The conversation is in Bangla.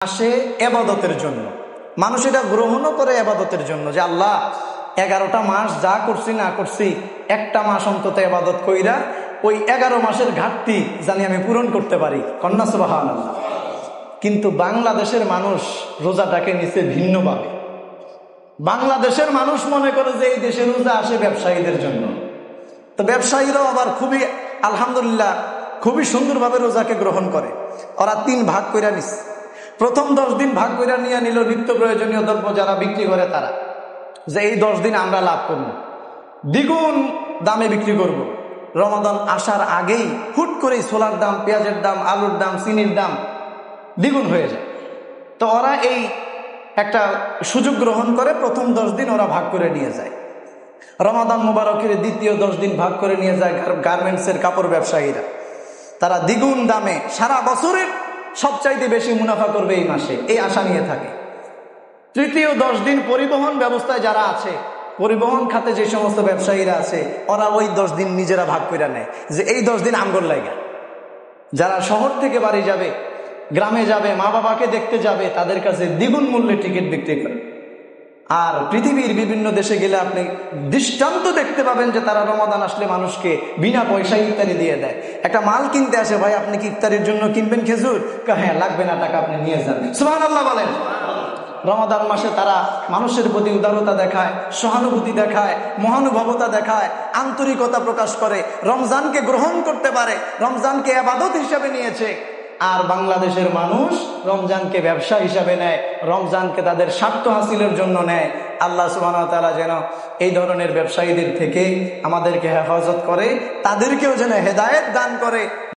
আসে এবাদতের জন্য, মানুষ এটা গ্রহণও করে এবাদতের জন্য যে আল্লাহ 11টা মাস যা করছি না করছি একটা মাস অন্তত এবাদত কইরা ওই 11 মাসের ঘাটতি জানি আমি পূরণ করতে পারি। কন্যা সুবহানাল্লাহ। কিন্তু বাংলাদেশের মানুষ রোজাটাকে নিচে ভিন্নভাবে। বাংলাদেশের মানুষ মনে করে যে এই দেশে রোজা আসে ব্যবসায়ীদের জন্য। তো ব্যবসায়ীরাও আবার খুবই আলহামদুলিল্লাহ খুবই সুন্দরভাবে রোজাকে গ্রহণ করে। ওরা 3 ভাগ কইরা নিস। প্রথম 10 দিন ভাগ কইরা নিয়ে নিল নিত্য প্রয়োজনীয় দ্রব্য যারা বিক্রি করে তারা, যে এই 10 দিন আমরা লাভ করব, দ্বিগুণ দামে বিক্রি করব। রমাদান আসার আগেই হুট করেই ছোলার দাম, পেঁয়াজের দাম, আলুর দাম, চিনির দাম দ্বিগুণ হয়ে যায়। তো ওরা এই একটা সুযোগ গ্রহণ করে প্রথম 10 দিন ওরা ভাগ করে নিয়ে যায়। রমাদান মুবারকের দ্বিতীয় 10 দিন ভাগ করে নিয়ে যায় গার্মেন্টসের কাপড় ব্যবসায়ীরা। তারা দ্বিগুণ দামে সারা বছরের সবচাইতে বেশি মুনাফা করবে এই মাসে, এই আশা নিয়ে থাকে। তৃতীয় 10 দিন পরিবহন ব্যবস্থায় যারা আছে, পরিবহন খাতে যে সমস্ত ব্যবসায়ীরা আছে, ওরা ওই 10 দিন নিজেরা ভাগ করে নেয় যে এই 10 দিন আমগর লাইগা। যারা শহর থেকে বাড়ি যাবে, গ্রামে যাবে, মা বাবাকে দেখতে যাবে, তাদের কাছে দ্বিগুণ মূল্যে টিকিট বিক্রি করে। আর পৃথিবীর বিভিন্ন দেশে গেলে আপনি দৃষ্টান্ত দেখতে পাবেন যে তারা রমাদান আসলে মানুষকে বিনা পয়সায় ইফতারি দিয়ে দেয়। একটা মাল কিনতে আসে, ভাই আপনি কি ইফতারির জন্য কিনবেন খেজুর? হ্যাঁ, লাগবে না, টাকা আপনি নিয়ে যান। সুবহানাল্লাহ বলেন। রমাদান মাসে তারা মানুষের প্রতি উদারতা দেখায়, সহানুভূতি দেখায়, মহানুভবতা দেখায়, আন্তরিকতা প্রকাশ করে, রমজানকে গ্রহণ করতে পারে, রমজানকে ইবাদত হিসেবে নিয়েছে। আর বাংলাদেশের মানুষ রমজানকে ব্যবসা হিসাবে নেয়, রমজানকে তাদের স্বার্থ হাসিলের জন্য নেয়। আল্লাহ সুবহানাহু ওয়া তাআলা যেন এই ধরনের ব্যবসায়ীদের থেকে আমাদেরকে হেফাজত করে, তাদেরকেও যেন হেদায়েত দান করে।